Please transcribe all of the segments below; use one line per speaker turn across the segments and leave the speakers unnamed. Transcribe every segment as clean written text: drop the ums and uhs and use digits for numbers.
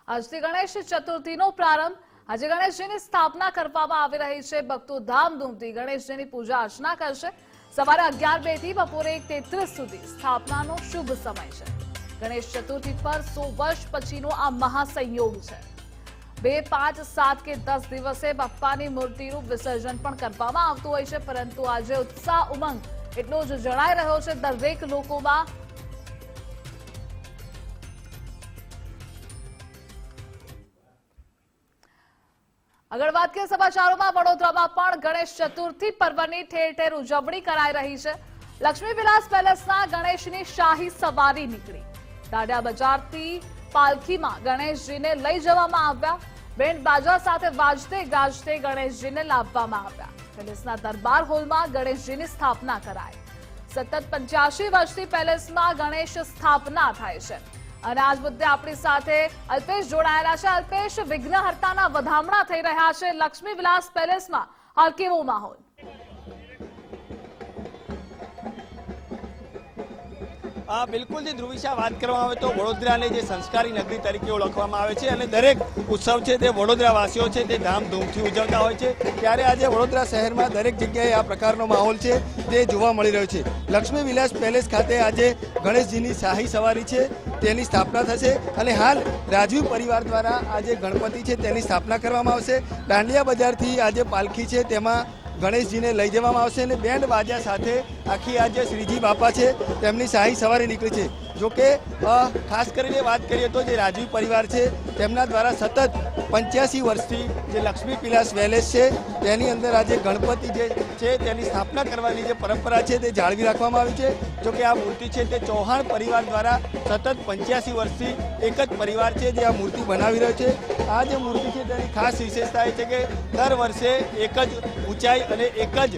આજથી ગણેશ ચતુર્થીનો પ્રારંભ। આજે ગણેશજીની સ્થાપના કરવામાં આવી રહી છે। ભક્તો ધામધૂમથી ગણેશજીની પૂજા અર્ચના કરશે। સવારે 11:02 થી બપોરે 1:33 સુધી સ્થાપનાનો શુભ સમય છે। ગણેશ ચતુર્થી પર 100 વર્ષ પછીનો આ મહાસંયોગ છે। 2, 5, 7 કે 10 દિવસે બાપ્પાની મૂર્તિનું વિસર્જન પણ કરવામાં આવતું હોય છે, પરંતુ આજે ઉત્સાહ ઉમંગ એટલો જ જણાઈ રહ્યો છે દરેક લોકોમાં। આગળ વાત કરીએ સમાચારોમાં, વડોદરામાં પણ ગણેશ ચતુર્થી પર્વની ઠેર ઠેર ઉજવણી કરાઈ રહી છે। લક્ષ્મી વિલાસ પેલેસના ગણેશની શાહી સવારી નીકળી। દાંડિયા બજારથી પાલખીમાં ગણેશજીને લઈ જવામાં આવ્યા। બેન્ડ બાજા સાથે વાજતે ગાજતે ગણેશજીને લાવવામાં આવ્યા। પેલેસના દરબાર હોલમાં ગણેશજીની સ્થાપના કરાઈ। સતત 85 વર્ષથી પેલેસમાં ગણેશ સ્થાપના થાય છે। અને આજ મુદ્દે આપણી સાથે અલ્પેશ જોડાયેલા છે। અલ્પેશ, વિઘ્નહર્તાના વધામણા થઈ રહ્યા છે લક્ષ્મી વિલાસ પેલેસમાં, હાલ કેવો માહોલ?
બિલકુલ જે ધ્રુવિશા વાત કરવામાં આવે તો વડોદરાને જે સંસ્કારી નગરી તરીકે ઓળખવામાં આવે છે અને દરેક ઉત્સવ છે તે વડોદરાવાસીઓ છે તે ધામધૂમથી ઉજવતા હોય છે, ત્યારે આજે વડોદરા શહેરમાં દરેક જગ્યાએ આ પ્રકારનો માહોલ છે તે જોવા મળી રહ્યો છે। લક્ષ્મી વિલાસ પેલેસ ખાતે આજે ગણેશજીની શાહી સવારી છે તેની સ્થાપના થશે અને હાલ રાજવી પરિવાર દ્વારા આજે ગણપતિ છે તેની સ્થાપના કરવામાં આવશે। દાંડિયા બજારથી આજે પાલખી છે તેમાં ગણેશજીને લઈ જવામાં આવશે અને બેન્ડ બાજા સાથે આખી આજે શ્રીજી બાપા છે તેમની શાહી સવારી નીકળી છે। જોકે ખાસ કરીને વાત કરીએ તો જે રાજવી પરિવાર છે તેમના દ્વારા સતત 85 વર્ષથી જે લક્ષ્મી વિલાસ પેલેસ છે તેની અંદર આજે ગણપતિ જે છે તેની સ્થાપના કરવાની જે પરંપરા છે તે જાળવી રાખવામાં આવી છે। જોકે આ મૂર્તિ છે તે ચૌહાણ પરિવાર દ્વારા સતત 85 વર્ષથી એક જ પરિવાર છે જે આ મૂર્તિ બનાવી રહ્યો છે। આ જે મૂર્તિ છે તેની ખાસ વિશેષતા એ છે કે દર વર્ષે એક જ ઊંચાઈ અને એક જ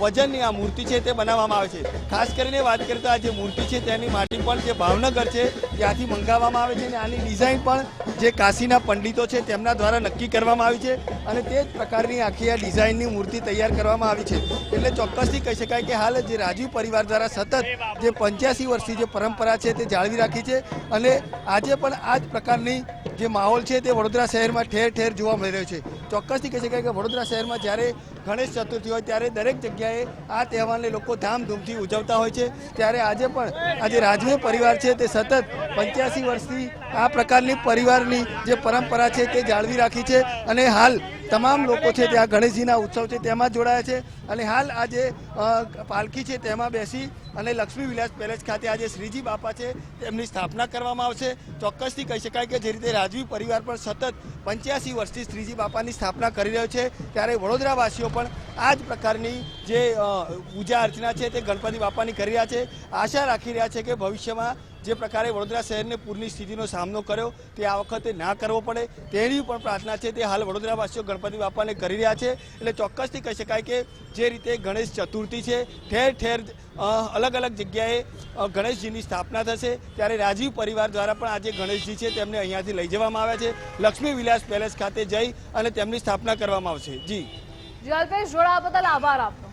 વજનની આ મૂર્તિ છે તે બનાવવામાં આવે છે। ખાસ કરીને વાત કરીએ તો આ જે મૂર્તિ છે તેની માટી પણ જે ભાવનગર છે ત્યાંથી મંગાવવામાં આવે છે અને આની ડિઝાઇન પણ જે કાશીના પંડિતો છે તેમના દ્વારા નક્કી કરવામાં આવી છે અને તે જ પ્રકારની આખી આ ડિઝાઇનની મૂર્તિ તૈયાર કરવામાં આવી છે। એટલે ચોક્કસથી કહી શકાય કે હાલ જે રાજવી પરિવાર દ્વારા સતત જે 85 વર્ષની જે પરંપરા છે તે જાળવી રાખી છે અને આજે પણ આ જ પ્રકારની જે માહોલ છે તે વડોદરા શહેરમાં ઠેર ઠેર જોવા મળી રહ્યો છે। ચોક્કસથી કહી શકાય કે વડોદરા શહેરમાં જ્યારે ગણેશ ચતુર્થી હોય ત્યારે દરેક જગ્યાએ આ તહેવારને લોકો ધામધૂમથી ઉજવતા હોય છે, ત્યારે આજે પણ આજે રાજવી પરિવાર છે તે સતત 85 વર્ષથી આ પ્રકારની પરિવારની જે પરંપરા છે તે જાળવી રાખી છે અને હાલ તમામ લોકો છે તે આ ગણેશજીના ઉત્સવ છે તેમાં જોડાયા છે અને હાલ આજે પાલખી છે તેમાં બેસી અને લક્ષ્મી વિલાસ પેલેસ ખાતે આજે શ્રીજી બાપા છે તેમની સ્થાપના કરવામાં આવશે। ચોક્કસથી કહી શકાય કે જે રીતે રાજવી પરિવાર પણ સતત 85 વર્ષથી શ્રીજી બાપાની સ્થાપના કરી રહ્યો છે, ત્યારે વડોદરાવાસીઓ પણ આ જ પ્રકારની જે પૂજા અર્ચના છે તે ગણપતિ બાપાની કરી રહ્યા છે। આશા રાખી રહ્યા છે કે ભવિષ્યમાં જે પ્રકારે વડોદરા શહેરને પૂરની સ્થિતિનો સામનો કર્યો તે આ વખતે ના કરવો પડે તેની પણ પ્રાર્થના છે તે હાલ વડોદરાવાસીઓ ગણપતિ બાપાને કરી રહ્યા છે। એટલે ચોક્કસથી કહી શકાય કે જે રીતે ગણેશ ચતુર્થી છે ઠેર ઠેર અલગ અલગ જગ્યાએ ગણેશજીની સ્થાપના થશે, ત્યારે રાજવી પરિવાર દ્વારા પણ આજે ગણેશજી છે તેમને અહીંયાથી લઈ જવામાં આવ્યા છે। લક્ષ્મી વિલાસ પેલેસ ખાતે જઈ અને તેમની સ્થાપના કરવામાં આવશે। જી
અલ્પેશ, જોડાવા બદલ આભાર આપનો।